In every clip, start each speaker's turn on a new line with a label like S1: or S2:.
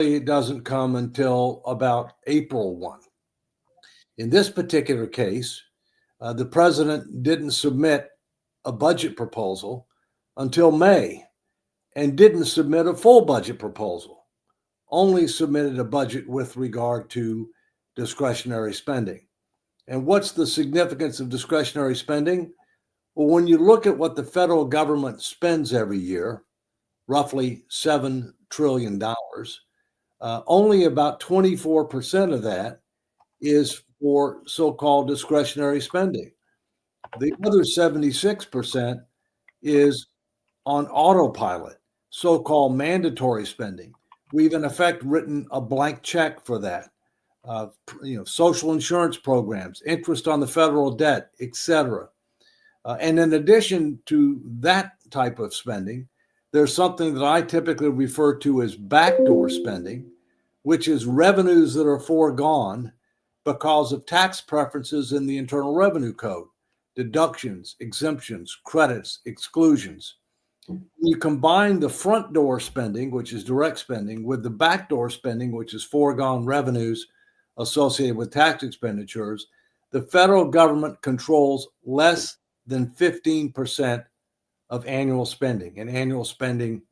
S1: it doesn't come until about April 1. In this particular case, the president didn't submit a budget proposal until May and didn't submit a full budget proposal, only submitted a budget with regard to discretionary spending. And what's the significance of discretionary spending? Well, when you look at what the federal government spends every year, roughly $7 trillion, only about 24% of that is for so-called discretionary spending. The other 76% is on autopilot, so-called mandatory spending. We've in effect written a blank check for that. Social insurance programs, interest on the federal debt, etc. And in addition to that type of spending, there's something that I typically refer to as backdoor spending, which is revenues that are foregone because of tax preferences in the Internal Revenue Code, deductions, exemptions, credits, exclusions. You combine the front door spending, which is direct spending, with the backdoor spending, which is foregone revenues associated with tax expenditures, the federal government controls less than 15% of annual spending. And annual spending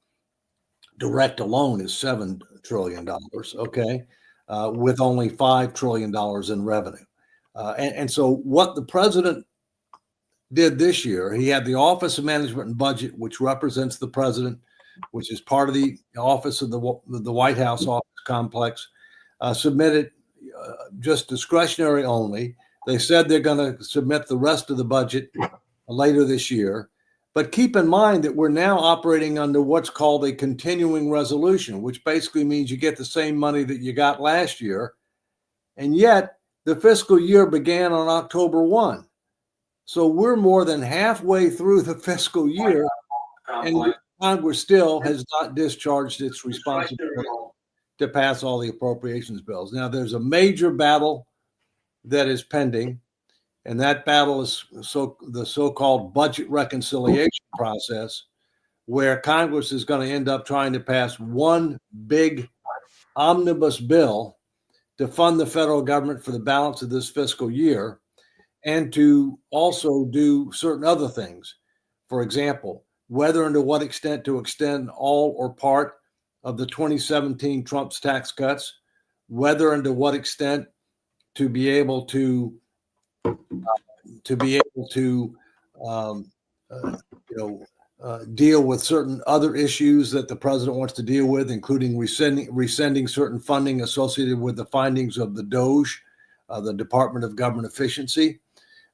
S1: direct alone is $7 trillion, okay, with only $5 trillion in revenue. And so what the president did this year, he had the Office of Management and Budget, which represents the president, which is part of the office of the White House office complex, submitted just discretionary only. They said they're going to submit the rest of the budget later this year. But keep in mind that we're now operating under what's called a continuing resolution, which basically means you get the same money that you got last year. And yet the fiscal year began on October 1. So we're more than halfway through the fiscal year, and Congress still has not discharged its responsibility to pass all the appropriations bills. Now, there's a major battle that is pending, and that battle is the so-called budget reconciliation process, where Congress is going to end up trying to pass one big omnibus bill to fund the federal government for the balance of this fiscal year, and to also do certain other things. For example, whether and to what extent to extend all or part of the 2017 Trump's tax cuts, whether and to what extent to be able to deal with certain other issues that the president wants to deal with, including rescinding certain funding associated with the findings of the DOGE, the Department of Government Efficiency.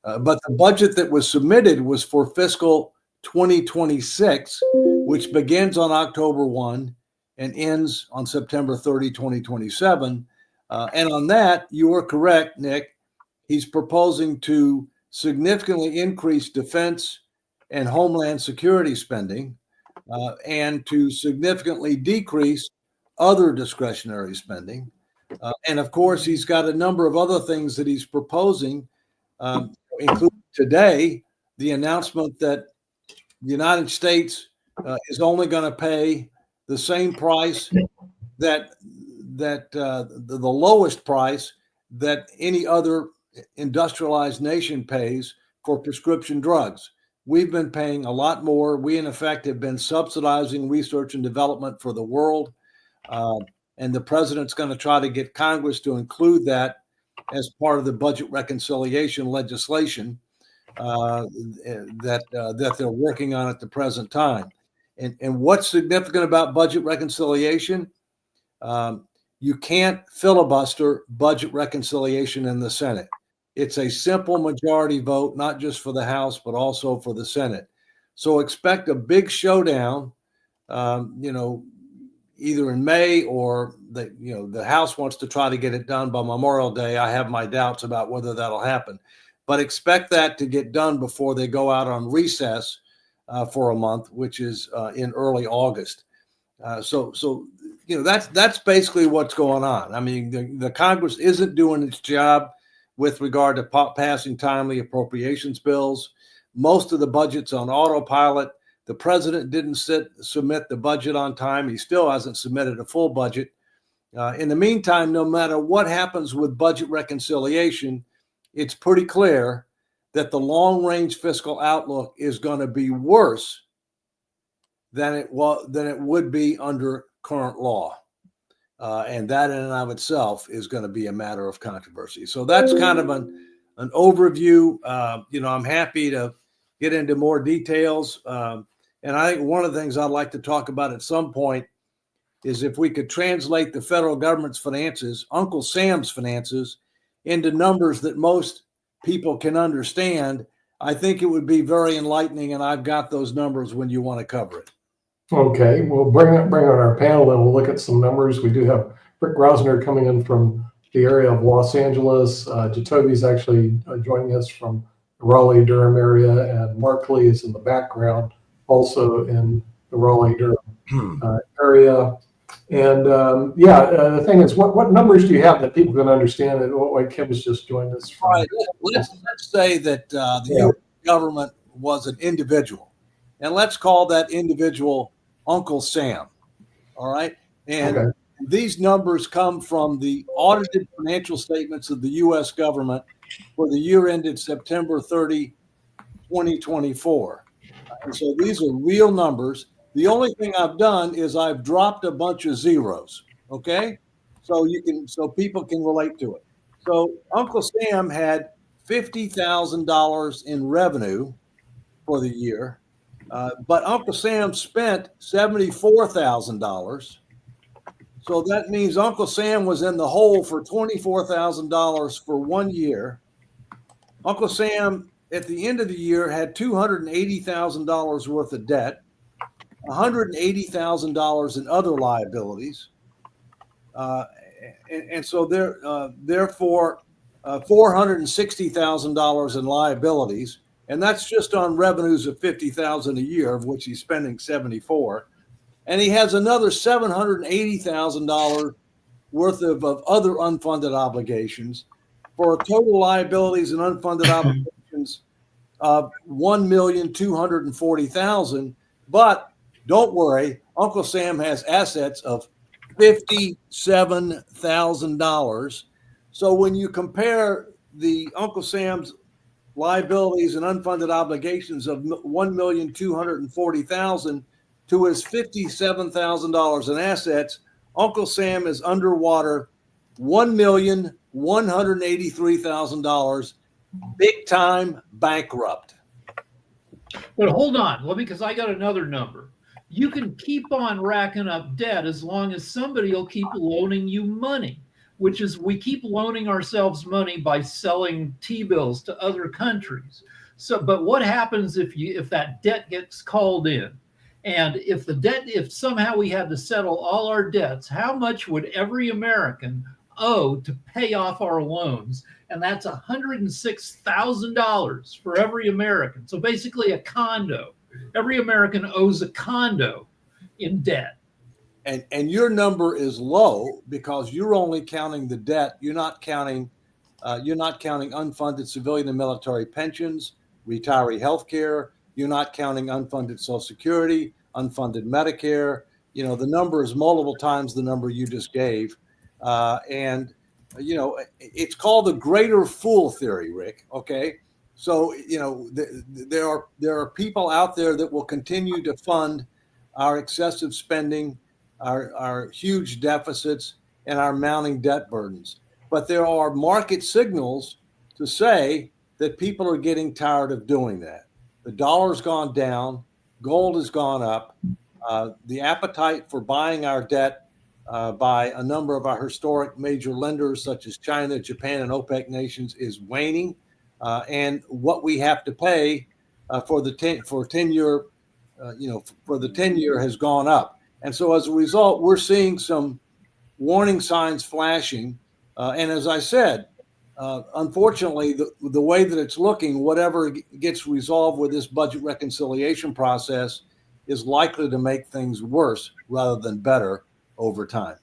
S1: But the budget that was submitted was for fiscal 2026, which begins on October 1 and ends on September 30, 2027. And on that, you are correct, Nick. He's proposing to significantly increase defense and homeland security spending, and to significantly decrease other discretionary spending. And of course, he's got a number of other things that he's proposing, including today, the announcement that the United States is only going to pay the same price that the lowest price that any other industrialized nation pays for prescription drugs. We've been paying a lot more. We, in effect, have been subsidizing research and development for the world. And the president's going to try to get Congress to include that as part of the budget reconciliation legislation that they're working on at the present time. And what's significant about budget reconciliation? You can't filibuster budget reconciliation in the Senate. It's a simple majority vote, not just for the House, but also for the Senate. So expect a big showdown, either in May or the House wants to try to get it done by Memorial Day. I have my doubts about whether that'll happen, but expect that to get done before they go out on recess for a month, which is in early August. So that's basically what's going on. I mean, the Congress isn't doing its job with regard to passing timely appropriations bills. Most of the budget's on autopilot. The president didn't submit the budget on time. He still hasn't submitted a full budget. In the meantime, no matter what happens with budget reconciliation, it's pretty clear that the long-range fiscal outlook is going to be worse than it would be under current law. And that in and of itself is going to be a matter of controversy. So that's kind of an overview. I'm happy to get into more details. And I think one of the things I'd like to talk about at some point is if we could translate the federal government's finances, Uncle Sam's finances, into numbers that most people can understand. I think it would be very enlightening, and I've got those numbers when you want to cover it.
S2: Okay, we'll bring on our panel and we'll look at some numbers. We do have Rick Grausner coming in from the area of Los Angeles. Jacoby's actually joining us from the Raleigh-Durham area, and Mark Lee is in the background, also in the Raleigh-Durham area. And the thing is, what numbers do you have that people can understand? And what Kim has just joined us from.
S1: All right, let's say that the U.S. government was an individual, and let's call that individual Uncle Sam. All right, and these numbers come from the audited financial statements of the U.S. government for the year ended September 30, 2024. And so these are real numbers. The only thing I've done is I've dropped a bunch of zeros. Okay, so people can relate to it. So Uncle Sam had $50,000 in revenue for the year, but Uncle Sam spent $74,000. So that means Uncle Sam was in the hole for $24,000 for 1 year. Uncle Sam, at the end of the year, had $280,000 worth of debt, $180,000 in other liabilities, and so therefore $460,000 in liabilities, and that's just on revenues of $50,000 a year, of which he's spending $74,000, and he has another $780,000 worth of other unfunded obligations, for total liabilities and unfunded obligations of $1,240,000. But don't worry, Uncle Sam has assets of $57,000. So when you compare the Uncle Sam's liabilities and unfunded obligations of $1,240,000 to his $57,000 in assets, Uncle Sam is underwater $1,183,000, big time bankrupt.
S3: But hold on, because I got another number. You can keep on racking up debt as long as somebody will keep loaning you money, which is we keep loaning ourselves money by selling T-bills to other countries. So, but what happens if that debt gets called in? And if somehow we had to settle all our debts, how much would every American owe to pay off our loans? And that's $106,000 for every American. So basically a condo. Every American owes a condo in debt.
S1: And your number is low because you're only counting the debt. You're not counting unfunded civilian and military pensions, retiree health care. You're not counting unfunded Social Security, unfunded Medicare. The number is multiple times the number you just gave. It's called the greater fool theory, Rick. Okay. So, there are people out there that will continue to fund our excessive spending, our huge deficits, and our mounting debt burdens. But there are market signals to say that people are getting tired of doing that. The dollar's gone down, gold has gone up, the appetite for buying our debt by a number of our historic major lenders, such as China, Japan, and OPEC nations, is waning, and what we have to pay for the 10-year has gone up, and so as a result, we're seeing some warning signs flashing, and as I said, unfortunately, the way that it's looking, whatever gets resolved with this budget reconciliation process is likely to make things worse rather than better over time.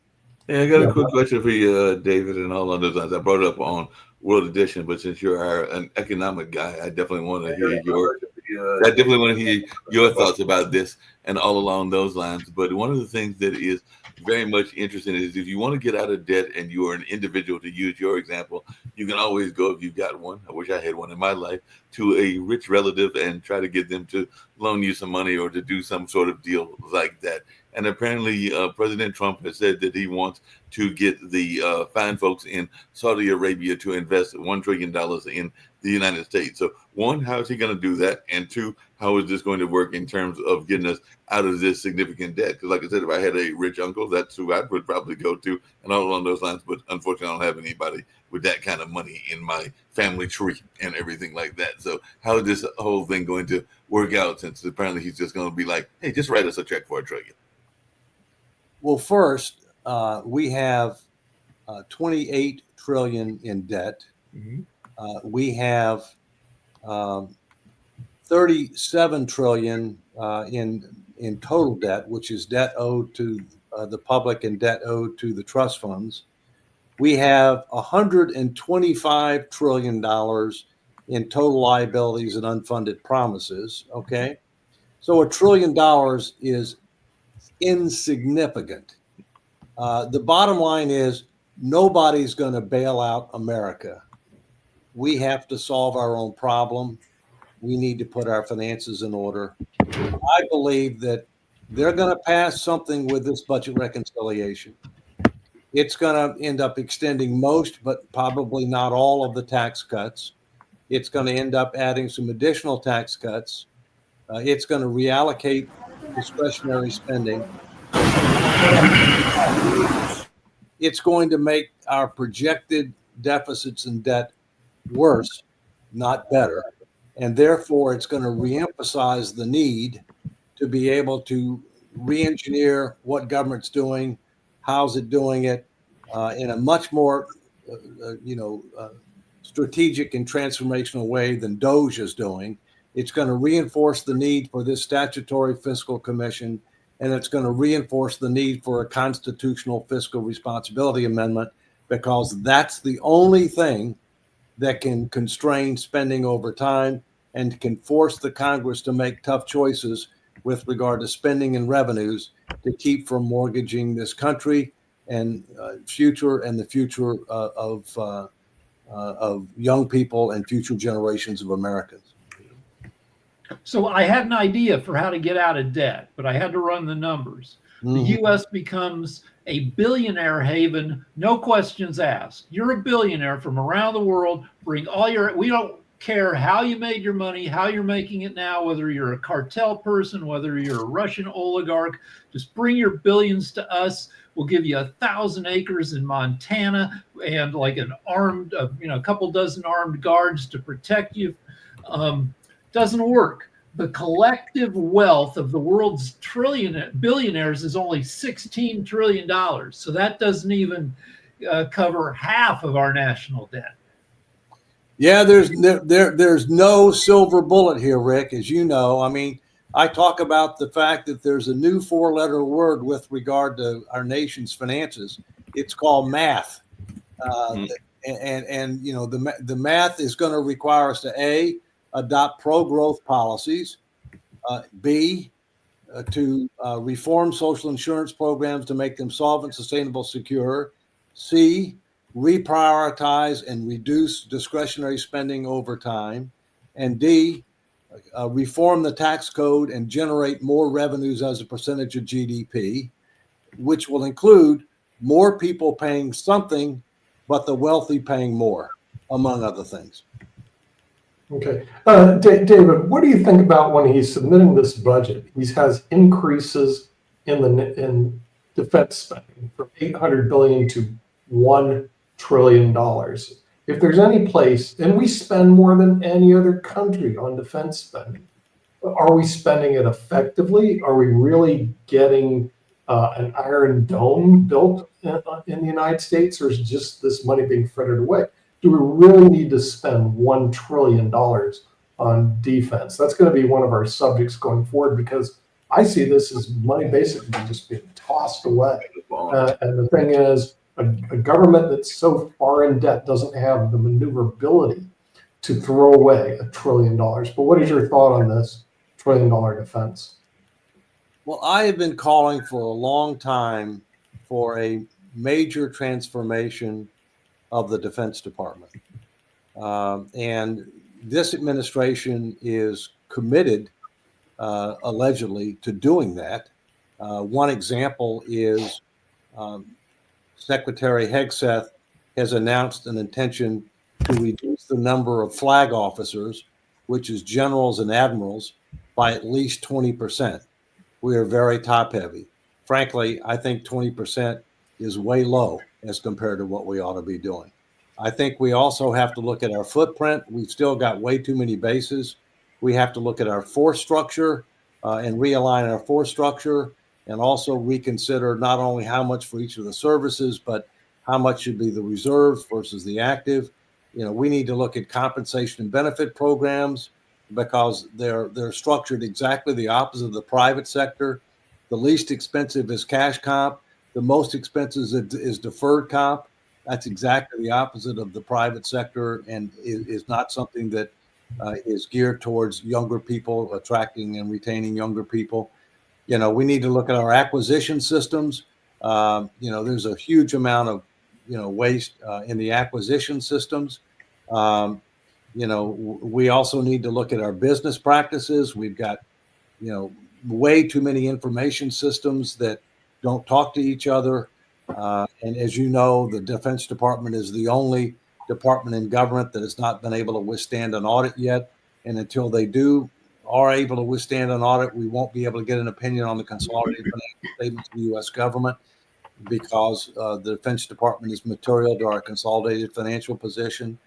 S4: Yeah, I got a quick question for you, David, and all others. I brought it up on World Edition, but since you're an economic guy, I definitely want to hear your I definitely want to hear your thoughts about this and all along those lines. But one of the things that is very much interesting is if you want to get out of debt and you are an individual, to use your example, you can always go, if you've got one, I wish I had one in my life, to a rich relative and try to get them to loan you some money or to do some sort of deal like that. And apparently President Trump has said that he wants to get the fine folks in Saudi Arabia to invest $1 trillion in the United States. So one, how is he going to do that? And two, how is this going to work in terms of getting us out of this significant debt? Because like I said, if I had a rich uncle, that's who I would probably go to and all along those lines. But unfortunately, I don't have anybody with that kind of money in my family tree and everything like that. So how is this whole thing going to work out, since apparently he's just going to be like, hey, just write us a check for $1 trillion?
S1: Well, first, we have 28 trillion in debt.
S4: Mhm.
S1: We have 37 trillion in total debt, which is debt owed to the public and debt owed to the trust funds. We have $125 trillion in total liabilities and unfunded promises. Okay, so $1 trillion is insignificant. The bottom line is nobody's going to bail out America. We have to solve our own problem. We need to put our finances in order. I believe that they're going to pass something with this budget reconciliation. It's going to end up extending most, but probably not all of the tax cuts. It's going to end up adding some additional tax cuts. It's going to reallocate discretionary spending. It's going to make our projected deficits and debt worse, not better. And therefore, it's going to reemphasize the need to be able to re-engineer what government's doing, how's it doing it, in a much more, strategic and transformational way than DOGE is doing. It's going to reinforce the need for this statutory fiscal commission, and it's going to reinforce the need for a constitutional fiscal responsibility amendment, because that's the only thing that can constrain spending over time and can force the Congress to make tough choices with regard to spending and revenues to keep from mortgaging this country and the future of young people and future generations of Americans.
S3: So I had an idea for how to get out of debt, but I had to run the numbers. The U.S. becomes a billionaire haven, no questions asked. You're a billionaire from around the world. Bring all your, we don't care how you made your money, how you're making it now, whether you're a cartel person, whether you're a Russian oligarch, just bring your billions to us. We'll give you 1,000 acres in Montana and like an armed, a couple dozen armed guards to protect you. Doesn't work. The collective wealth of the world's billionaires is only $16 trillion. So that doesn't even cover half of our national debt.
S1: Yeah, there's no silver bullet here, Rick, as you know. I mean, I talk about the fact that there's a new 4-letter word with regard to our nation's finances. It's called math. And the math is going to require us to A, adopt pro-growth policies, B, to reform social insurance programs to make them solvent, sustainable, secure, C, reprioritize and reduce discretionary spending over time, and D, reform the tax code and generate more revenues as a percentage of GDP, which will include more people paying something, but the wealthy paying more, among other things.
S2: Okay. David, what do you think about when he's submitting this budget? He has increases in defense spending from $800 billion to $1 trillion. If there's any place, and we spend more than any other country on defense spending, are we spending it effectively? Are we really getting an Iron Dome built in the United States, or is just this money being frittered away? Do we really need to spend $1 trillion on defense? That's going to be one of our subjects going forward, because I see this as money basically just being tossed away. And the thing is, a government that's so far in debt doesn't have the maneuverability to throw away $1 trillion. But what is your thought on this $1 trillion defense?
S1: Well, I have been calling for a long time for a major transformation of the Defense Department. And this administration is committed, allegedly, to doing that. One example is Secretary Hegseth has announced an intention to reduce the number of flag officers, which is generals and admirals, by at least 20%. We are very top heavy. Frankly, I think 20% is way low as compared to what we ought to be doing. I think we also have to look at our footprint. We've still got way too many bases. We have to look at our force structure and realign our force structure, and also reconsider not only how much for each of the services, but how much should be the reserves versus the active. We need to look at compensation and benefit programs, because they're structured exactly the opposite of the private sector. The least expensive is cash comp. The most expensive is deferred comp. That's exactly the opposite of the private sector, and is not something that is geared towards younger people, attracting and retaining younger people. We need to look at our acquisition systems. There's a huge amount of waste in the acquisition systems. We also need to look at our business practices. We've got, way too many information systems that don't talk to each other. And as you know, the Defense Department is the only department in government that has not been able to withstand an audit yet. And until they are able to withstand an audit, we won't be able to get an opinion on the consolidated financial statements of the U.S. government, because the Defense Department is material to our consolidated financial position.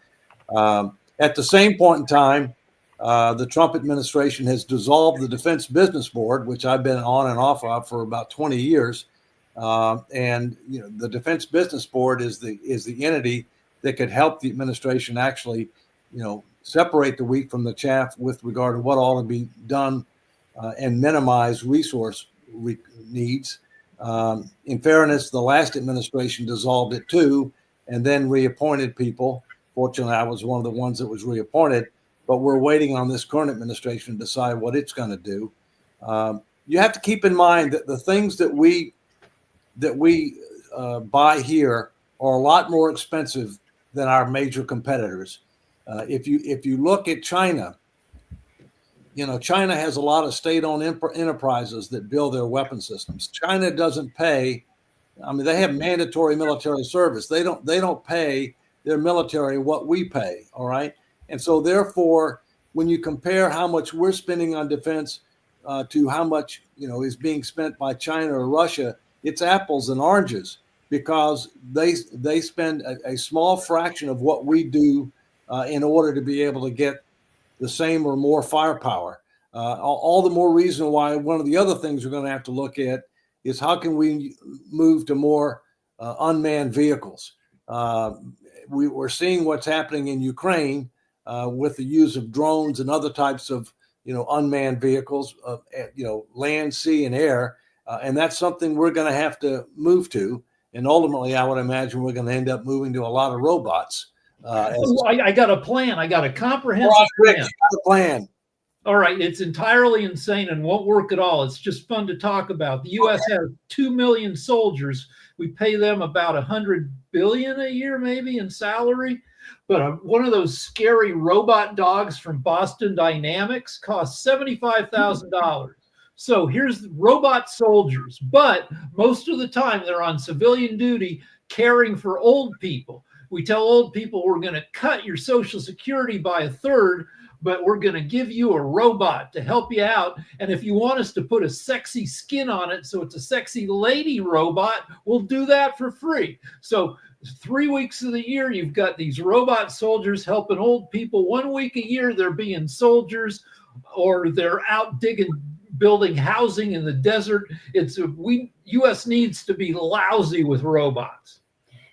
S1: At the same point in time, the Trump administration has dissolved the Defense Business Board, which I've been on and off of for about 20 years. And the Defense Business Board is the entity that could help the administration actually, separate the wheat from the chaff with regard to what ought to be done and minimize resource needs. In fairness, the last administration dissolved it too, and then reappointed people. Fortunately, I was one of the ones that was reappointed, but we're waiting on this current administration to decide what it's going to do. You have to keep in mind that the things that we buy here are a lot more expensive than our major competitors. If you look at China, China has a lot of state-owned enterprises that build their weapon systems. China doesn't pay. I mean, they have mandatory military service. They don't pay their military what we pay. All right, and so therefore, when you compare how much we're spending on defense to how much is being spent by China or Russia, it's apples and oranges, because they spend a small fraction of what we do in order to be able to get the same or more firepower. All the more reason why one of the other things we're going to have to look at is how can we move to more unmanned vehicles. We're seeing what's happening in Ukraine with the use of drones and other types of unmanned vehicles, land, sea, and air, and that's something we're going to have to move to. And ultimately, I would imagine we're going to end up moving to a lot of robots.
S3: I got a plan. I got a comprehensive
S1: Rick,
S3: plan.
S1: you got a plan.
S3: All right, it's entirely insane and won't work at all. It's just fun to talk about. The U.S. has 2 million soldiers. We pay them about $100 billion a year, maybe, in salary. But one of those scary robot dogs from Boston Dynamics costs $75,000. So here's robot soldiers, but most of the time they're on civilian duty caring for old people. We tell old people we're going to cut your Social Security by a third, but we're going to give you a robot to help you out. And if you want us to put a sexy skin on it so it's a sexy lady robot, we'll do that for free. So 3 weeks of the year, you've got these robot soldiers helping old people. 1 week a year, they're being soldiers, or they're out building housing in the desert. U.S. needs to be lousy with robots.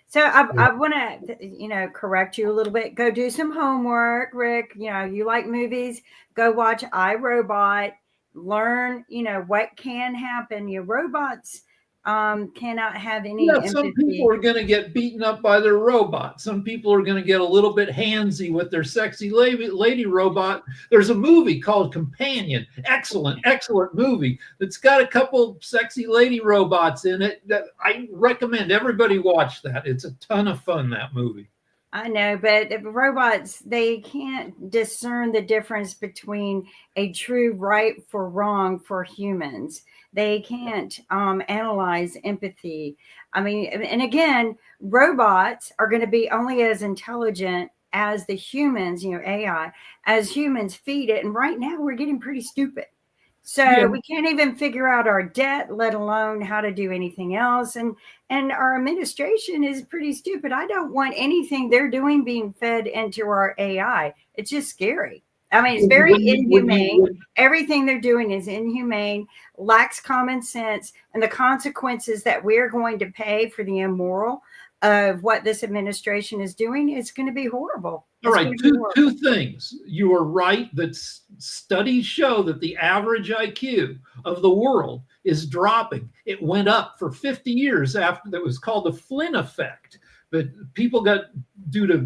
S5: So I want to, correct you a little bit. Go do some homework, Rick. You like movies. Go watch iRobot. Learn, what can happen. Your robots cannot have any
S3: Yeah, some people
S5: empathy.
S3: are going to get beaten up by their robot. Some people are going to get a little bit handsy with their sexy lady robot. There's a movie called Companion. Excellent, excellent movie that's got a couple sexy lady robots in it. That I recommend everybody watch that. It's a ton of fun, that movie.
S5: I know, but robots, they can't discern the difference between a true right for wrong for humans. They can't analyze empathy. I mean, and again, robots are going to be only as intelligent as the humans, AI, as humans feed it. And right now we're getting pretty stupid. So
S3: Yeah.
S5: we can't even figure out our debt, let alone how to do anything else. And our administration is pretty stupid. I don't want anything they're doing being fed into our AI. It's just scary. I mean, it's very inhumane. Everything they're doing is inhumane, lacks common sense, and the consequences that we're going to pay for the immoral of what this administration is doing is going to be horrible.
S3: All right, two things. You are right that studies show that the average IQ of the world is dropping. It went up for 50 years after that was called the Flynn effect. But people got due to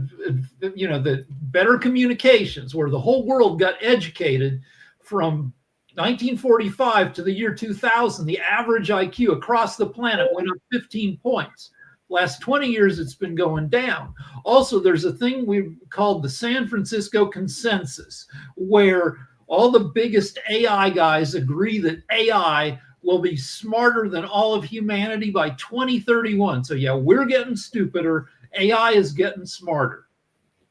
S3: the better communications, where the whole world got educated from 1945 to the year 2000. The average IQ across the planet went up 15 points. Last 20 years, it's been going down. Also, there's a thing we called the San Francisco consensus, where all the biggest AI guys agree that AI will be smarter than all of humanity by 2031. So yeah, we're getting stupider. AI is getting smarter.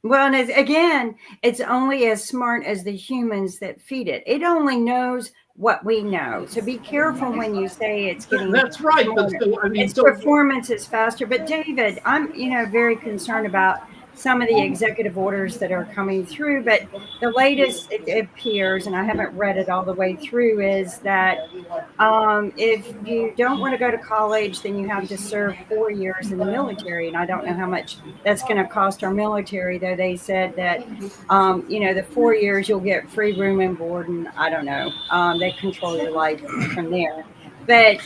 S5: Well, and again, it's only as smart as the humans that feed it. It only knows what we know. So be careful when you say it's getting.
S3: That's right. But
S5: its performance is faster. But David, I'm very concerned about some of the executive orders that are coming through. But the latest, it appears, and I haven't read it all the way through, is that if you don't want to go to college, then you have to serve 4 years in the military. And I don't know how much that's going to cost our military, though they said that, the 4 years you'll get free room and board. And I don't know, they control your life from there. But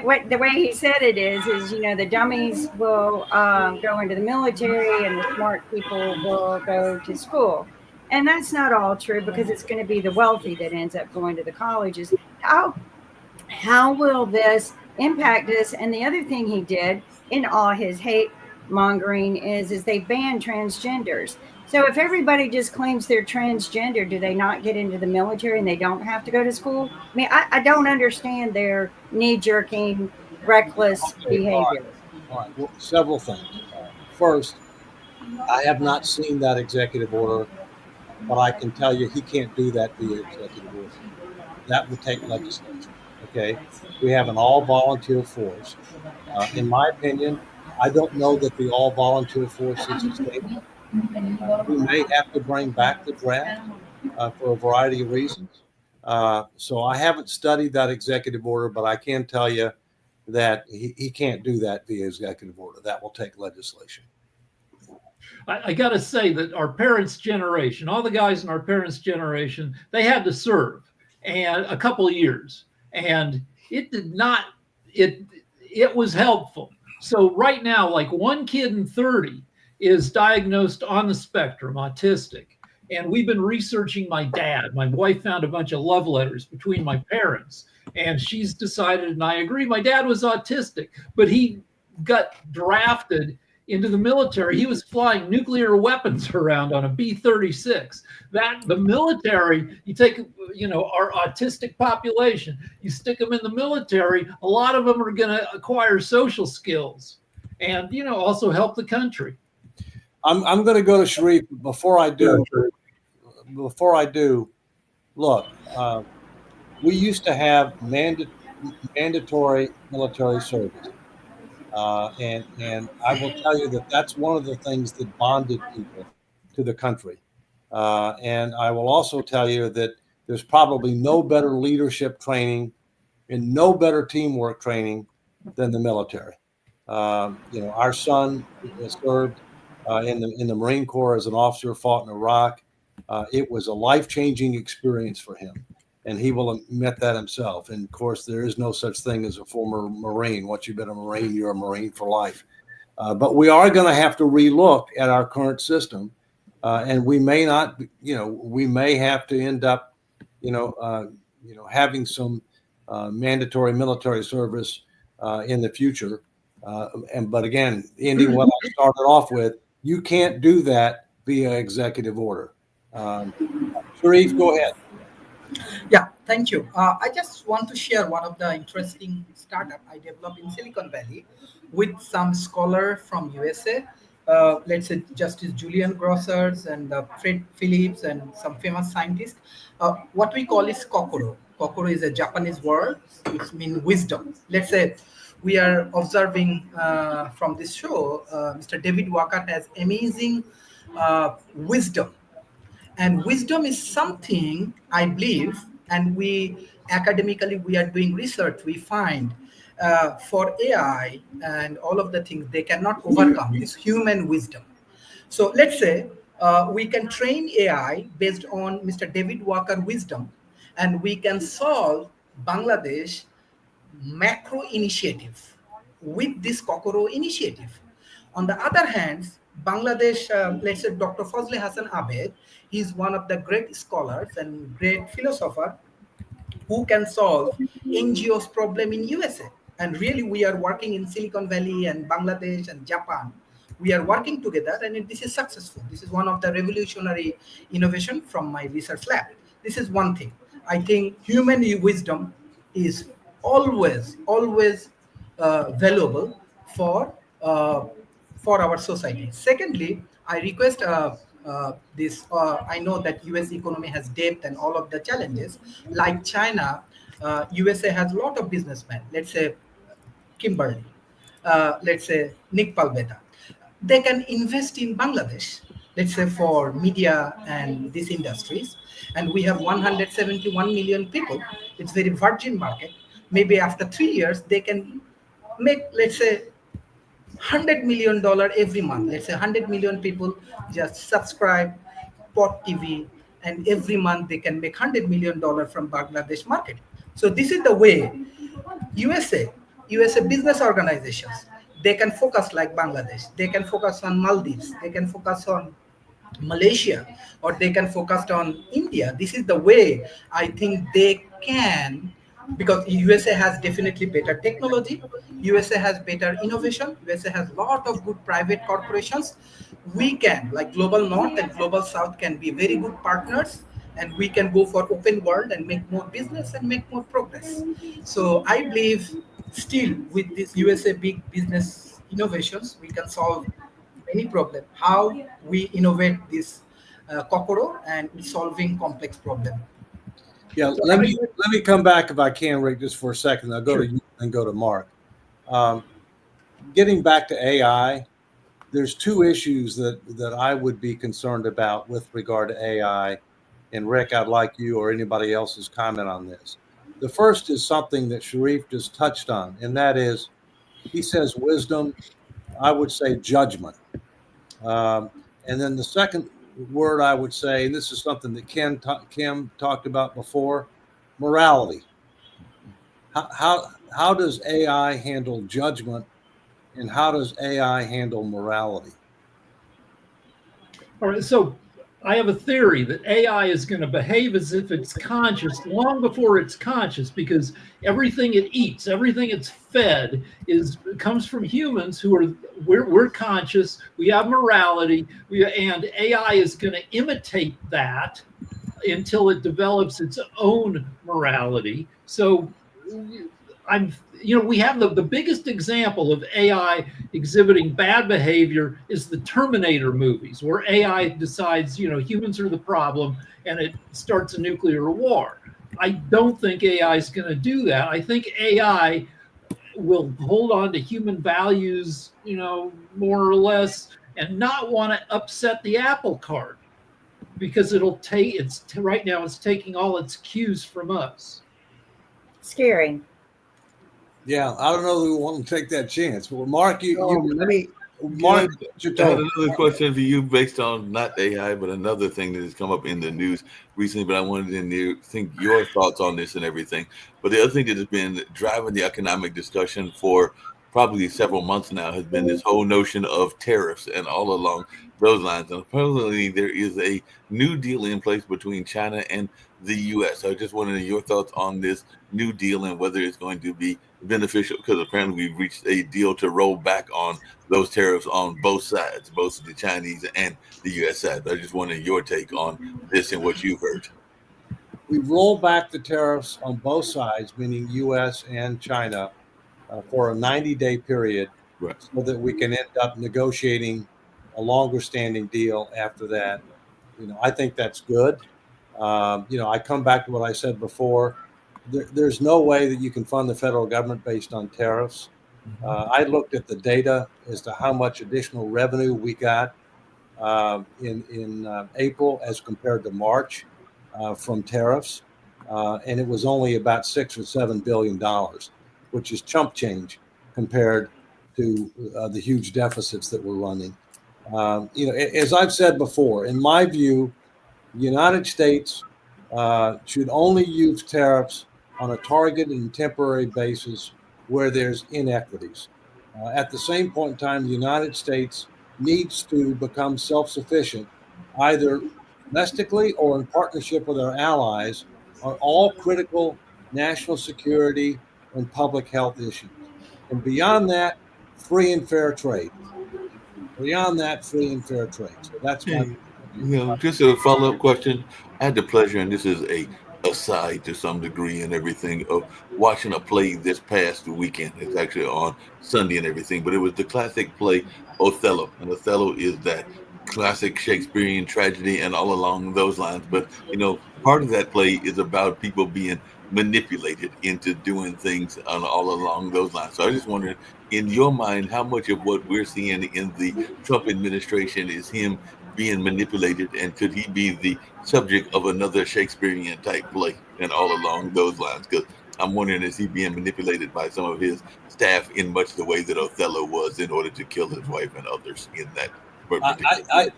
S5: what the way he said it is the dummies will go into the military and the smart people will go to school. And that's not all true, because it's going to be the wealthy that ends up going to the colleges. How will this impact us? And the other thing he did in all his hate mongering is they banned transgenders. So if everybody just claims they're transgender, do they not get into the military and they don't have to go to school? I mean, I don't understand their knee-jerking, reckless behavior.
S1: All right. Well, several things. First, I have not seen that executive order, but I can tell you he can't do that via executive order. That would take legislation. Okay. We have an all-volunteer force. In my opinion, I don't know that the all-volunteer force is sustainable. We may have to bring back the draft for a variety of reasons. So I haven't studied that executive order, but I can tell you that he can't do that via executive order. That will take legislation.
S3: I got to say that our parents' generation, all the guys in our parents' generation, they had to serve and a couple of years, and it did not. It was helpful. So right now, like 1 kid in 30 is diagnosed on the spectrum, autistic. And we've been researching my dad. My wife found a bunch of love letters between my parents, and she's decided, and I agree, my dad was autistic, but he got drafted into the military. He was flying nuclear weapons around on a B-36. The military, you take, our autistic population, you stick them in the military, a lot of them are going to acquire social skills and, also help the country.
S1: I'm going to go to Sharif. Before I do, look, we used to have mandatory military service. And I will tell you that that's one of the things that bonded people to the country. And I will also tell you that there's probably no better leadership training and no better teamwork training than the military. Our son served in the Marine Corps as an officer, fought in Iraq. It was a life-changing experience for him. and he will admit that himself. And of course, there is no such thing as a former Marine. Once you've been a Marine, you're a Marine for life. But we are going to have to relook at our current system, and we may not. We may have to end up, having some mandatory military service in the future. But again, ending what I started off with, you can't do that via executive order. Sharif, go ahead.
S6: Yeah, thank you. I just want to share one of the interesting startup I developed in Silicon Valley with some scholar from USA. Let's say Justice Julian Grossers and Fred Phillips and some famous scientists. What we call is kokoro. Kokoro is a Japanese word which means wisdom. Let's say we are observing from this show, Mr. David Walker has amazing wisdom. And wisdom is something I believe, and we academically we are doing research. We find for AI and all of the things they cannot overcome this human wisdom. So let's say we can train AI based on Mr. David Walker wisdom, and we can solve Bangladesh macro initiative with this Kokoro initiative. On the other hand, Bangladesh, let's say Dr. Fazle Hassan Abed, he's one of the great scholars and great philosopher who can solve NGOs problem in USA. And really, we are working in Silicon Valley and Bangladesh and Japan. We are working together, and this is successful. This is one of the revolutionary innovation from my research lab. This is one thing. I think human wisdom is always valuable for our society. Secondly, I request this. I know that U.S. economy has debt and all of the challenges. Like China, USA has a lot of businessmen. Let's say Kimberly, let's say Nick Palbeta. They can invest in Bangladesh, let's say for media and these industries. And we have 171 million people. It's very virgin market. Maybe after 3 years, they can make, let's say, $100 million every month. Let's say 100 million people just subscribe Pot TV, and every month they can make $100 million from Bangladesh market. So this is the way USA, USA business organizations, they can focus like Bangladesh. They can focus on Maldives. They can focus on Malaysia, or they can focus on India. This is the way I think they can, because USA has definitely better technology, USA has better innovation, USA has a lot of good private corporations. We can, like Global North and Global South, can be very good partners, and we can go for open world and make more business and make more progress. So I believe still with this USA big business innovations, we can solve any problem. How we innovate this Kokoro and solving complex problem.
S1: Yeah,
S6: So
S1: let me come back if I can, Rick, just for a second. I'll go to you and go to Mark. Getting back to AI, there's two issues that I would be concerned about with regard to AI. And Rick, I'd like you or anybody else's comment on this. The first is something that Sharif just touched on, and that is, he says wisdom, I would say judgment. And then the second word I would say, and this is something that Kim talked about before, morality. How does AI handle judgment, and how does AI handle morality?
S3: All right, so I have a theory that AI is going to behave as if it's conscious long before it's conscious, because everything it eats, everything it's fed comes from humans who are we're conscious, we have morality, and AI is going to imitate that until it develops its own morality. So we have the biggest example of AI exhibiting bad behavior is the Terminator movies, where AI decides, humans are the problem, and it starts a nuclear war. I don't think AI is going to do that. I think AI will hold on to human values, more or less, and not want to upset the apple cart, because right now it's taking all its cues from us.
S5: Scary.
S1: Yeah, I don't know that we want to take that chance. Well, Mark,
S7: let me
S1: Mark,
S4: I had another question for you based on not AI, but another thing that has come up in the news recently. But I wanted to think your thoughts on this and everything. But the other thing that has been driving the economic discussion for probably several months now has been this whole notion of tariffs and all along those lines. And apparently, there is a new deal in place between China and the U.S. So I just wanted your thoughts on this new deal and whether it's going to be beneficial, because apparently we've reached a deal to roll back on those tariffs on both sides, both the Chinese and the U.S. side. I just wanted your take on this and what you've heard.
S1: We've rolled back the tariffs on both sides, meaning U.S. and China, for a 90-day period,
S4: Right.
S1: so that we can end up negotiating a longer-standing deal after that. I think that's good. I come back to what I said before. There's no way that you can fund the federal government based on tariffs. I looked at the data as to how much additional revenue we got in April as compared to March from tariffs, and it was only about $6 or $7 billion, which is chump change compared to the huge deficits that we're running. As I've said before, in my view, the United States should only use tariffs on a targeted and temporary basis where there's inequities. At the same point in time, the United States needs to become self-sufficient, either domestically or in partnership with our allies, on all critical national security and public health issues. And beyond that, free and fair trade. Beyond that, free and fair trade. So that's my
S4: Just a follow-up question. I had the pleasure, and this is a aside to some degree and everything, of watching a play this past weekend. It's actually on Sunday and everything, but it was the classic play Othello. And Othello is that classic Shakespearean tragedy and all along those lines. But, part of that play is about people being manipulated into doing things on all along those lines. So I just wondered, in your mind, how much of what we're seeing in the Trump administration is him being manipulated, and could he be the subject of another Shakespearean type play and all along those lines? Because I'm wondering, is he being manipulated by some of his staff in much the way that Othello was in order to kill his wife and others in that particular play?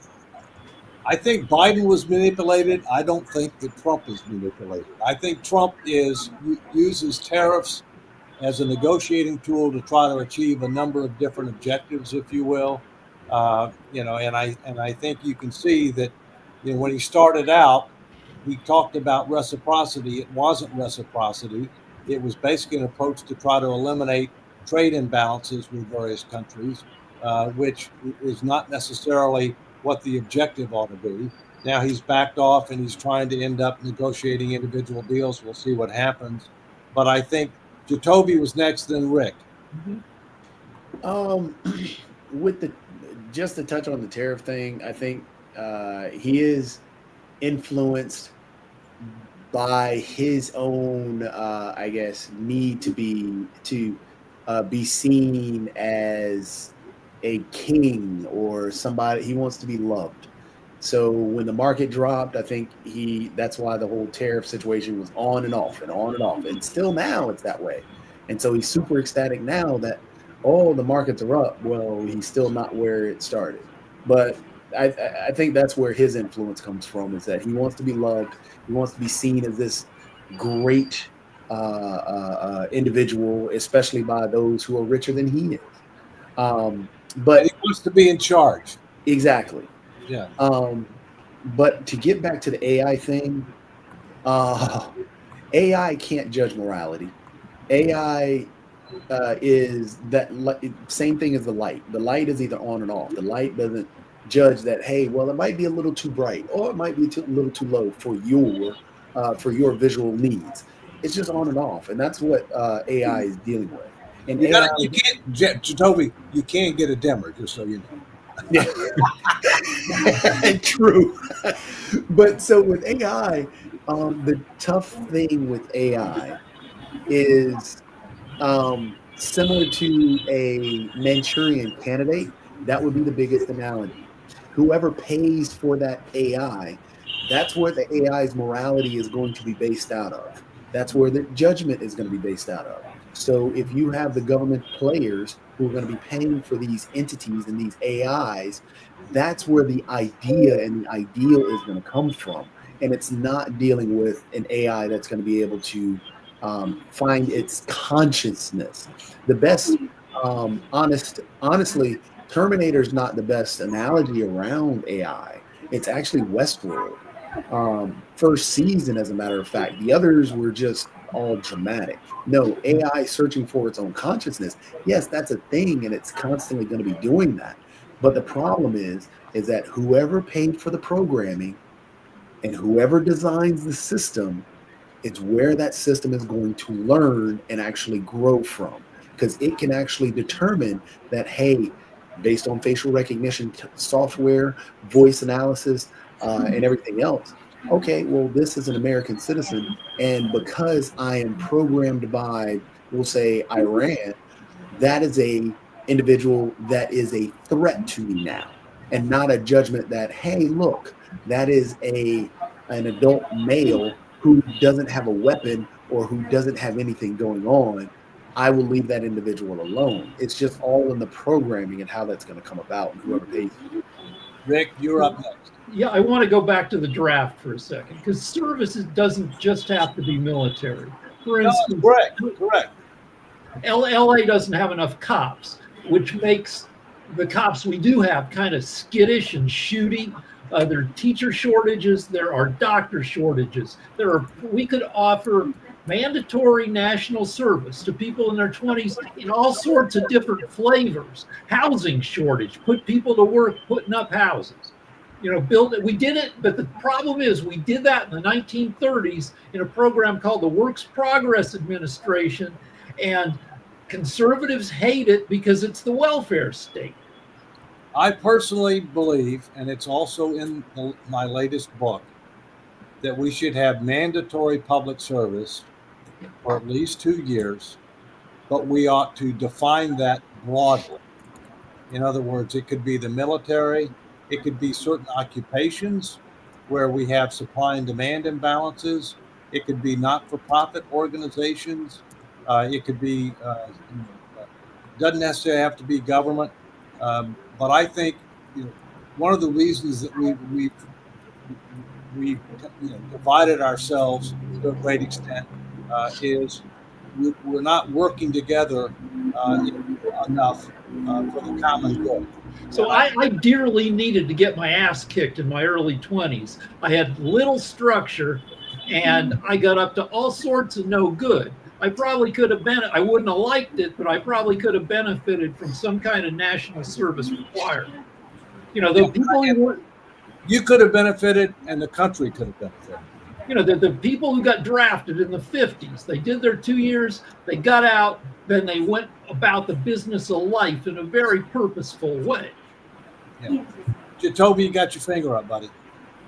S1: I think Biden was manipulated. I don't think that Trump is manipulated. I think Trump uses tariffs as a negotiating tool to try to achieve a number of different objectives, if you will. And I think you can see that when he started out, he talked about reciprocity. It wasn't reciprocity. It was basically an approach to try to eliminate trade imbalances with various countries, which is not necessarily what the objective ought to be. Now he's backed off and he's trying to end up negotiating individual deals. We'll see what happens. But I think Jacoby was next, then Rick.
S7: With just to touch on the tariff thing, I think he is influenced by his own, I guess, need to be seen as a king or somebody. He wants to be loved. So when the market dropped, I think that's why the whole tariff situation was on and off and on and off. And still now it's that way. And so he's super ecstatic now that, the markets are up. Well, he's still not where it started. But I think that's where his influence comes from, is that he wants to be loved. He wants to be seen as this great individual, especially by those who are richer than he is. But
S1: he wants to be in charge.
S7: Exactly.
S1: Yeah.
S7: But to get back to the AI thing, AI can't judge morality. AI is that same thing as the light. The light is either on and off. The light doesn't judge that, hey, well, it might be a little too bright or it might be a little too low for your visual needs. It's just on and off. And that's what AI is dealing with. And
S1: you can't, Jacoby, you can't get a dimmer, just so you know.
S7: True. But so with AI, the tough thing with AI is similar to a Manchurian candidate. That would be the biggest analogy. Whoever pays for that AI, that's where the AI's morality is going to be based out of. That's where the judgment is going to be based out of. So if you have the government players who are going to be paying for these entities and these AIs, that's where the idea and the ideal is going to come from. And it's not dealing with an AI that's going to be able to find its consciousness. The best, honestly, Terminator is not the best analogy around AI. It's actually Westworld. First season, as a matter of fact. The others were just all dramatic. No, AI searching for its own consciousness. Yes, that's a thing, and it's constantly going to be doing that. But the problem is that whoever paid for the programming and whoever designs the system, it's where that system is going to learn and actually grow from, because it can actually determine that, hey, based on facial recognition software, voice analysis, and everything else, okay, well, this is an American citizen, and because I am programmed by, we'll say, Iran, that is a individual that is a threat to me now, and not a judgment that, hey, look, that is an adult male who doesn't have a weapon or who doesn't have anything going on. I will leave that individual alone. It's just all in the programming and how that's going to come about and whoever pays for it.
S1: Rick, you're up next.
S3: Yeah, I want to go back to the draft for a second, because services doesn't just have to be military. For
S1: No,
S3: instance,
S1: correct.
S3: LA doesn't have enough cops, which makes the cops we do have kind of skittish and shooty. There are teacher shortages. There are doctor shortages. We could offer mandatory national service to people in their 20s in all sorts of different flavors. Housing shortage, put people to work putting up houses. Build it. We did it, but the problem is we did that in the 1930s in a program called the Works Progress Administration, and conservatives hate it because it's the welfare state.
S1: I personally believe, and it's also in my latest book, that we should have mandatory public service for at least 2 years, but we ought to define that broadly. In other words, it could be the military, it could be certain occupations where we have supply and demand imbalances, it could be not for profit organizations, it could be, doesn't necessarily have to be government. But I think one of the reasons that we divided ourselves to a great extent is we're not working together enough for the common good.
S3: So I dearly needed to get my ass kicked in my early 20s. I had little structure, and I got up to all sorts of no good. I probably could have I wouldn't have liked it, but I probably could have benefited from some kind of national service requirement. The people
S1: you could have benefited, and the country could have benefited.
S3: The people who got drafted in the 50s, they did their 2 years, they got out, then they went about the business of life in a very purposeful way.
S1: Yeah. Jacoby, you got your finger up, buddy.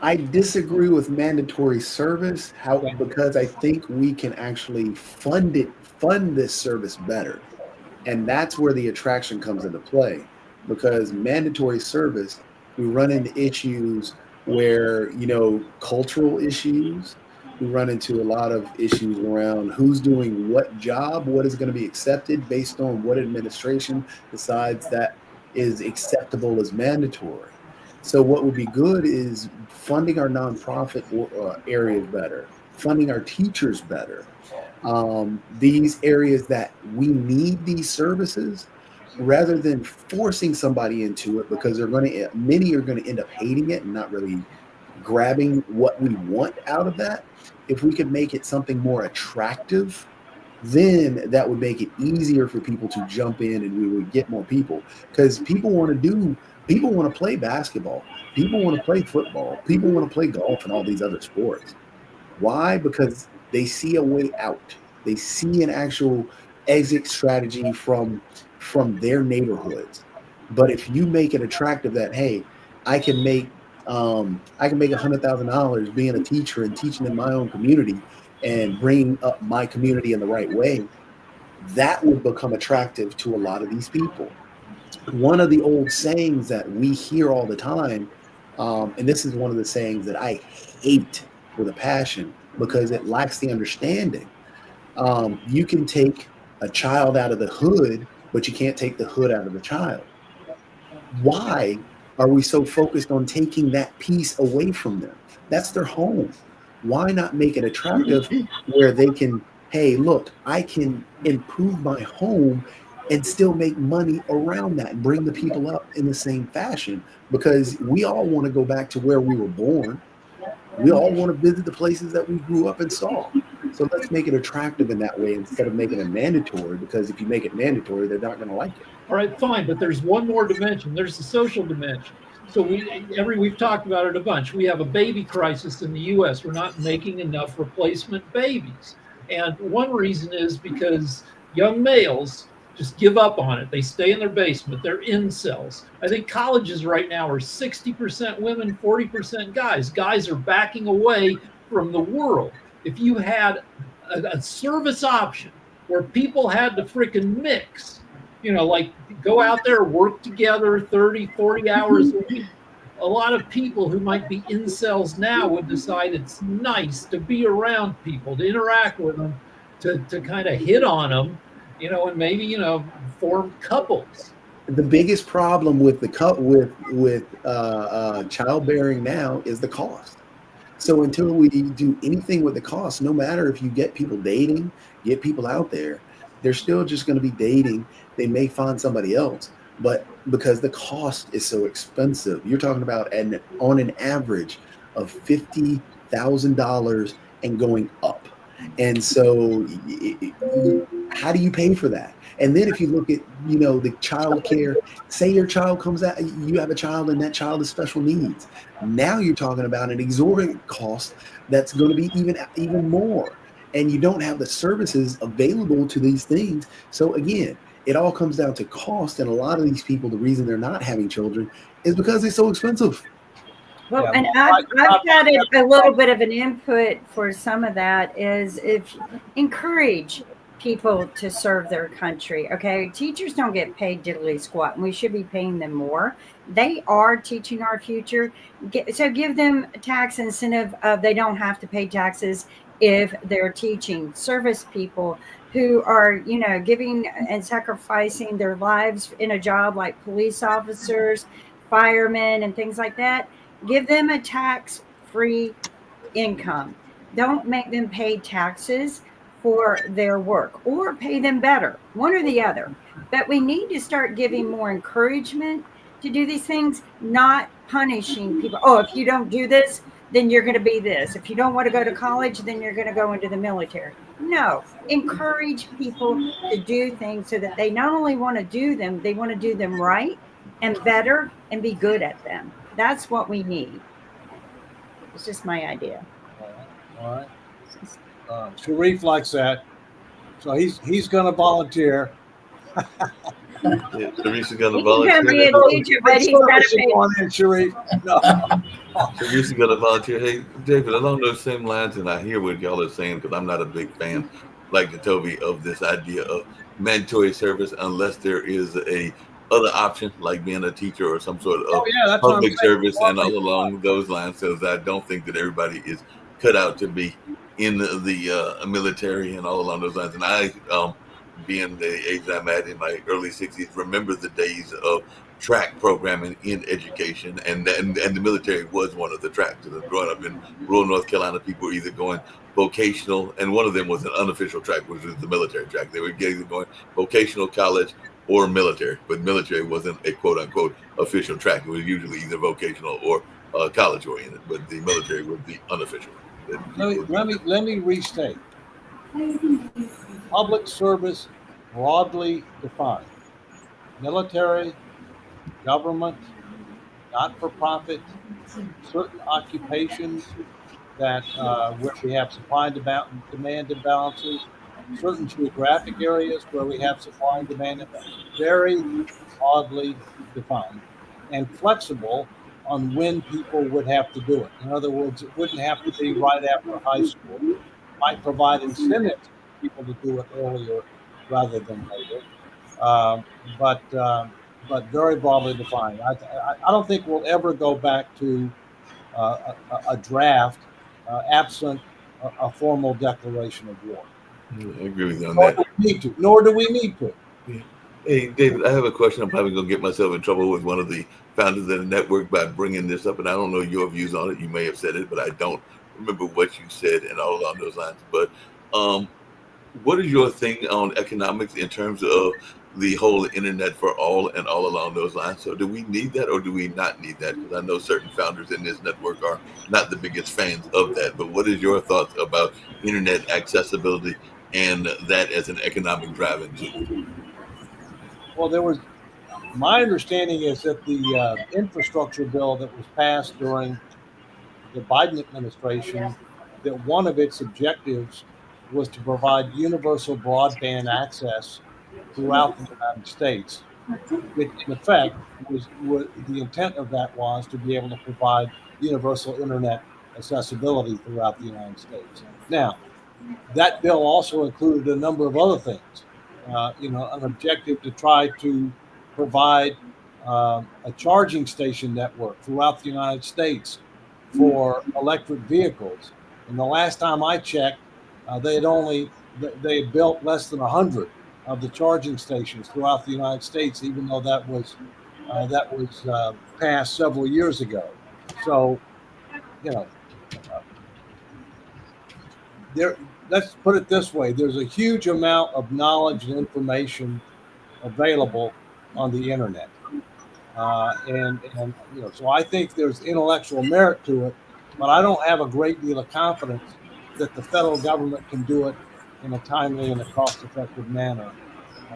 S7: I disagree with mandatory service, because I think we can actually fund this service better. And that's where the attraction comes into play, because mandatory service, we run into issues where, cultural issues, we run into a lot of issues around who's doing what job, what is going to be accepted based on what administration decides that is acceptable as mandatory. So what would be good is funding our nonprofit areas better, funding our teachers better. These areas that we need these services, rather than forcing somebody into it, because many are going to end up hating it and not really grabbing what we want out of that. If we could make it something more attractive, then that would make it easier for people to jump in, and we would get more people, because people want to play basketball, people want to play football, people want to play golf and all these other sports. Why? Because they see a way out. They see an actual exit strategy from their neighborhoods. But if you make it attractive that, hey, I can make $100,000 being a teacher and teaching in my own community and bringing up my community in the right way, that would become attractive to a lot of these people. One of the old sayings that we hear all the time, and this is one of the sayings that I hate with a passion because it lacks the understanding. You can take a child out of the hood, but you can't take the hood out of the child. Why are we so focused on taking that piece away from them? That's their home. Why not make it attractive where they can, hey, look, I can improve my home and still make money around that and bring the people up in the same fashion? Because we all want to go back to where we were born. We all want to visit the places that we grew up and saw. So let's make it attractive in that way instead of making it mandatory, because if you make it mandatory, they're not going to like it.
S3: All right, fine, but there's one more dimension. There's the social dimension. So we've talked about it a bunch. We have a baby crisis in the U.S. We're not making enough replacement babies, and one reason is because young males just give up on it. They stay in their basement. They're incels. I think colleges right now are 60% women, 40% guys. Guys are backing away from the world. If you had a service option where people had to freaking mix, like go out there, work together 30, 40 hours a week. A lot of people who might be incels now would decide it's nice to be around people, to interact with them, to kind of hit on them, and maybe, form couples.
S7: The biggest problem with childbearing now is the cost. So until we do anything with the cost, no matter if you get people dating, get people out there, they're still just going to be dating. They may find somebody else, but because the cost is so expensive, you're talking about on an average of $50,000 and going up. And so how do you pay for that? And then if you look at, the child care, say your child comes out, you have a child and that child has special needs. Now you're talking about an exorbitant cost that's going to be even more. And you don't have the services available to these things. So again, it all comes down to cost. And a lot of these people, the reason they're not having children is because they're so expensive.
S5: Well, and I've got a little bit of an input for some of that is if encourage people to serve their country. Okay. Teachers don't get paid diddly squat, and we should be paying them more. They are teaching our future. So give them a tax incentive of they don't have to pay taxes if they're teaching. Service people who are, giving and sacrificing their lives in a job like police officers, firemen, and things like that. Give them a tax-free income. Don't make them pay taxes for their work, or pay them better, one or the other. But we need to start giving more encouragement to do these things, not punishing people. Oh, if you don't do this, then you're going to be this. If you don't want to go to college, then you're going to go into the military. No, encourage people to do things so that they not only want to do them, they want to do them right and better and be good at them. That's what we need. It's just my idea.
S1: All right. Sharif likes that, so he's going to volunteer.
S4: Yeah, Teresa's going to
S5: He can be a
S4: volunteer.
S5: teacher, but he's got to pay.
S1: On in, Sharif. No.
S4: Teresa's going to volunteer. Hey, David, along those same lines, and I hear what y'all are saying because I'm not a big fan, like Jacoby, of this idea of mandatory service unless there is a other option, like being a teacher or some sort of public service, and all along those lines. So I don't think that everybody is cut out to be in the military and all along those lines. And I, being the age I'm at in my early 60s, remember the days of track programming in education, and the military was one of the tracks. And growing up in rural North Carolina, people were either going vocational, and one of them was an unofficial track, which was the military track. They were either going vocational, college, or military, but military wasn't a quote-unquote official track. It was usually either vocational or college oriented, but the military was the unofficial.
S1: Let me restate. Public service, broadly defined: military, government, not-for-profit, certain occupations that where we have supply and demand imbalances, certain geographic areas where we have supply and demand imbalances, very broadly defined and flexible on when people would have to do it. In other words, it wouldn't have to be right after high school. It might provide incentives for people to do it earlier rather than later, but very broadly defined. I don't think we'll ever go back to a draft absent a formal declaration of war.
S4: I agree with you on
S1: Nor
S4: that.
S1: do we need to. Nor do we need to.
S4: Hey, David, I have a question. I'm probably going to get myself in trouble with one of the founders of the network by bringing this up, and I don't know your views on it. You may have said it, but I don't remember what you said and all along those lines. But um, what is your thing on economics in terms of the whole internet for all and all along those lines? So do we need that or do we not need that? Because I know certain founders in this network are not the biggest fans of that. But what is your thoughts about internet accessibility and that as an economic driving tool?
S1: Well, my understanding is that the infrastructure bill that was passed during the Biden administration, that one of its objectives was to provide universal broadband access throughout the United States, which in effect was the intent of that was to be able to provide universal internet accessibility throughout the United States. Now, that bill also included a number of other things. An objective to try to provide a charging station network throughout the United States for electric vehicles. And the last time I checked, they had built less than 100 of the charging stations throughout the United States, even though that was passed several years ago. So, you know, there. Let's put it this way: there's a huge amount of knowledge and information available on the internet, and so I think there's intellectual merit to it, but I don't have a great deal of confidence that the federal government can do it in a timely and a cost-effective manner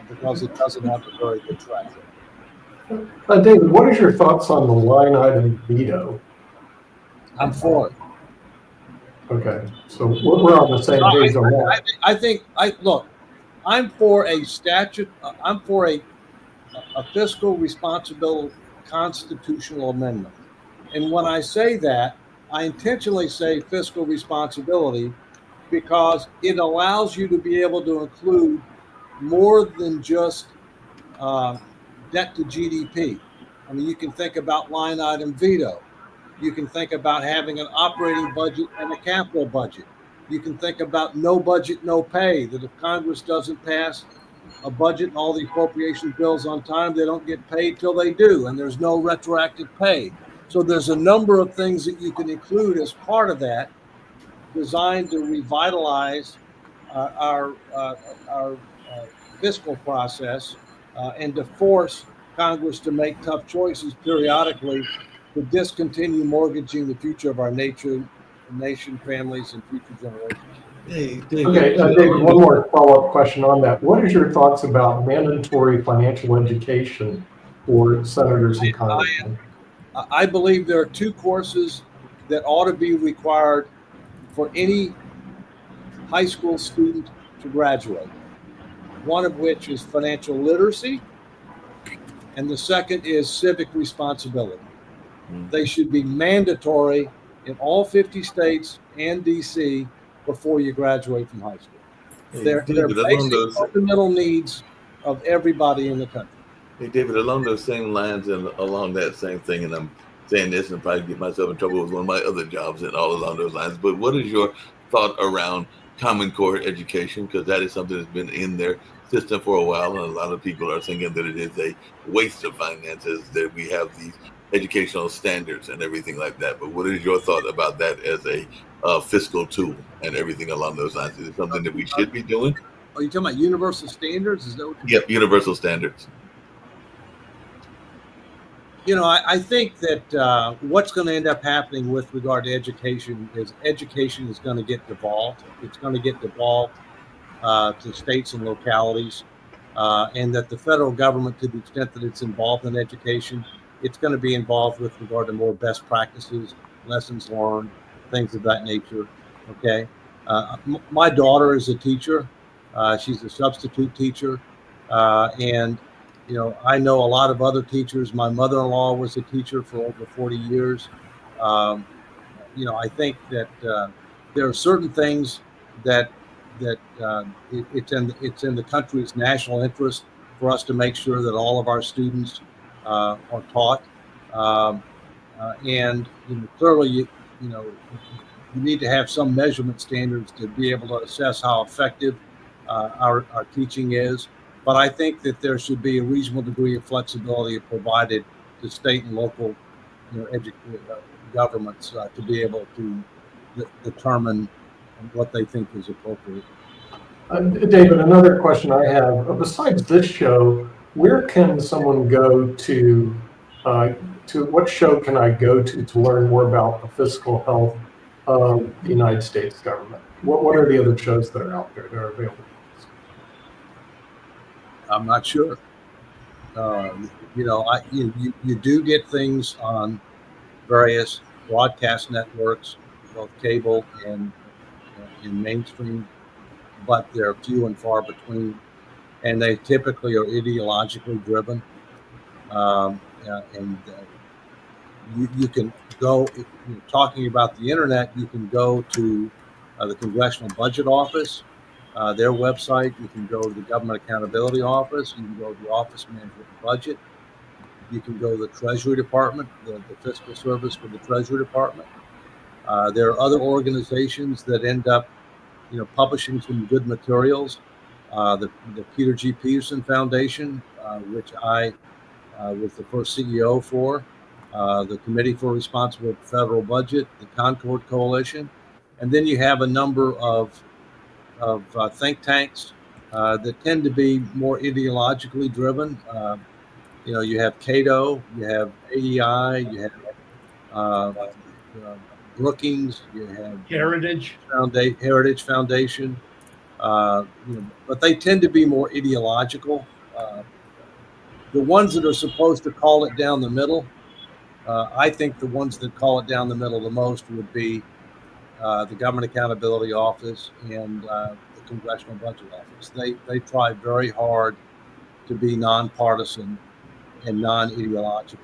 S1: because it doesn't have a very good track record.
S2: David, what is your thoughts on the line item veto?
S1: I'm for it.
S2: Okay, so we're on the same page on that.
S1: Look. I'm for a statute. I'm for a fiscal responsible constitutional amendment. And when I say that, I intentionally say fiscal responsibility because it allows you to be able to include more than just debt to GDP. I mean, you can think about line item veto. You can think about having an operating budget and a capital budget. You can think about no budget, no pay, that if Congress doesn't pass a budget and all the appropriation bills on time, they don't get paid till they do, and there's no retroactive pay. So there's a number of things that you can include as part of that, designed to revitalize our fiscal process and to force Congress to make tough choices periodically to discontinue mortgaging the future of our nation, families, and future generations.
S4: Hey,
S2: Okay, David, one more follow-up question on that. What is your thoughts about mandatory financial education for senators and congressmen?
S1: I believe there are two courses that ought to be required for any high school student to graduate. One of which is financial literacy, and the second is civic responsibility. They should be mandatory in all 50 states and DC before you graduate from high school. They're basic fundamental needs of everybody in the country.
S4: Hey, David, along those same lines and along that same thing, and I'm saying this and probably get myself in trouble with one of my other jobs and all along those lines, but what is your thought around Common Core education? Because that is something that's been in their system for a while, and a lot of people are thinking that it is a waste of finances, that we have these educational standards and everything like that. But what is your thought about that as a fiscal tool and everything along those lines? Is it something that we should be doing?
S1: Are you talking about universal standards? Is that what
S4: Yep, universal standards.
S1: I think that what's going to end up happening with regard to education is going to get devolved. It's going to get devolved to states and localities, and that the federal government, to the extent that it's involved in education, it's going to be involved with regard to more best practices, lessons learned, things of that nature. Okay. My daughter is a teacher. She's a substitute teacher. And I know a lot of other teachers. My mother-in-law was a teacher for over 40 years. I think that there are certain things that it's in the country's national interest for us to make sure that all of our students are taught. And clearly, you need to have some measurement standards to be able to assess how effective our teaching is. But I think that there should be a reasonable degree of flexibility provided to state and local, governments to be able to determine what they think is appropriate.
S2: David, another question I have, besides this show, where can someone go to what show can I go to learn more about the fiscal health of the United States government? What are the other shows that are out there that are available?
S1: I'm not sure. You do get things on various broadcast networks, both cable and in mainstream, but they're few and far between, and they typically are ideologically driven. You can go, if you're talking about the internet, you can go to the Congressional Budget Office, their website. You can go to the Government Accountability Office. You can go to the Office of Management and Budget. You can go to the Treasury Department, the Fiscal Service for the Treasury Department. There are other organizations that end up, publishing some good materials. The Peter G. Peterson Foundation, which I was the first CEO for, the Committee for Responsible Federal Budget, the Concord Coalition, and then you have a number of think tanks that tend to be more ideologically driven. You have Cato, you have AEI, you have Brookings, you have
S3: Heritage
S1: Foundation, but they tend to be more ideological. The ones that are supposed to call it down the middle, I think the ones that call it down the middle the most would be the Government Accountability Office and the Congressional Budget Office. They try very hard to be nonpartisan and non-ideological.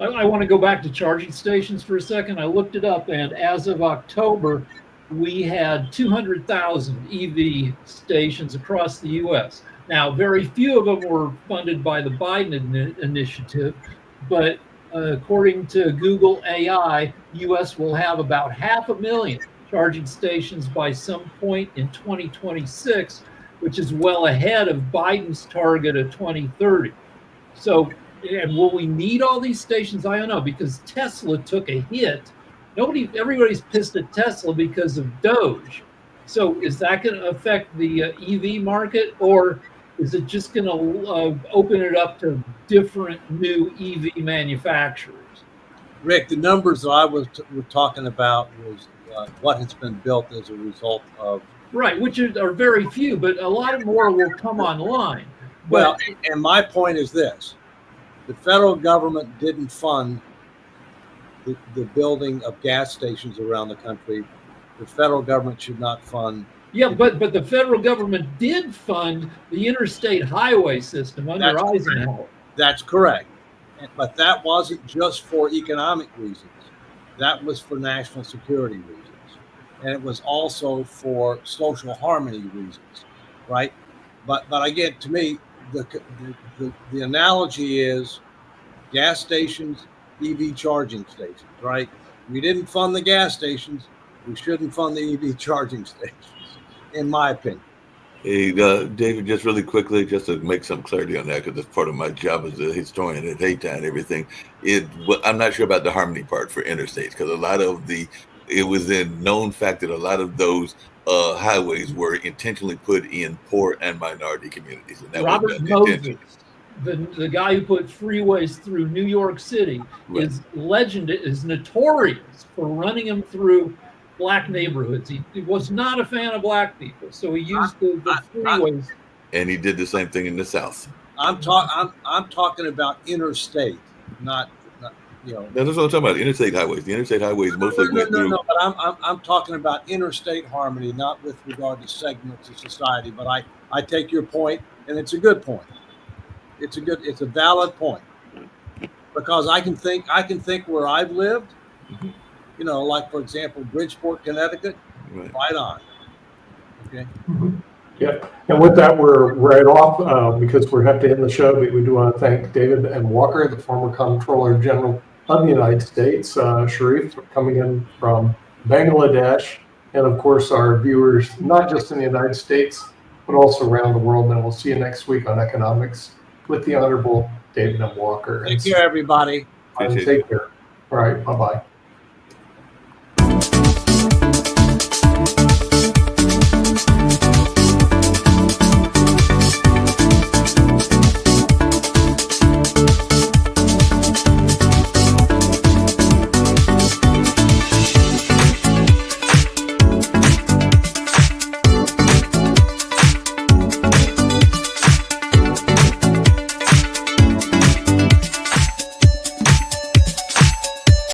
S3: I want to go back to charging stations for a second. I looked it up, and as of October, we had 200,000 EV stations across the U.S. Now, very few of them were funded by the Biden initiative, but according to Google AI, U.S. will have about 500,000 charging stations by some point in 2026, which is well ahead of Biden's target of 2030. So, and will we need all these stations? I don't know, because Tesla took a hit. Everybody's pissed at Tesla because of Doge. So is that going to affect the EV market, or is it just going to open it up to different new EV manufacturers?
S1: Rick, the numbers that I was talking about was what has been built as a result of.
S3: Right, which are very few, but a lot more will come online.
S1: Well, and my point is this: the federal government didn't fund the building of gas stations around the country. The federal government should not fund.
S3: Yeah, but the federal government did fund the interstate highway system under Eisenhower.
S1: That's correct. But that wasn't just for economic reasons. That was for national security reasons. And it was also for social harmony reasons, right? But again, to me, the analogy is gas stations, EV charging stations, right? We didn't fund the gas stations. We shouldn't fund the EV charging stations, in my opinion.
S4: Hey, David, just really quickly, just to make some clarity on that, because that's part of my job as a historian at data and everything. I'm not sure about the harmony part for interstates, because it was a known fact that a lot of those highways were intentionally put in poor and minority communities. And that
S3: Robert Moses, the guy who put freeways through New York City, right, is notorious for running them through black neighborhoods. He was not a fan of black people, so he used the freeways.
S4: And he did the same thing in the South.
S1: I'm talking about interstate, not
S4: That's what I'm talking about. Interstate highways. The interstate highways mostly went through.
S1: No. But I'm talking about interstate harmony, not with regard to segments of society. But I take your point, and it's a good point. It's a valid point, because I can think where I've lived. Mm-hmm. Like, for example, Bridgeport, Connecticut, right on. Okay.
S2: Mm-hmm. Yeah. And with that, we're right off because we have to end the show. But we do want to thank David and Walker, the former Comptroller General of the United States, Sharif, coming in from Bangladesh, and of course our viewers, not just in the United States, but also around the world. And we'll see you next week on Economics with the Honorable David M. Walker.
S1: Take care, everybody.
S2: And
S4: Appreciate
S2: take care. All right. Bye-bye.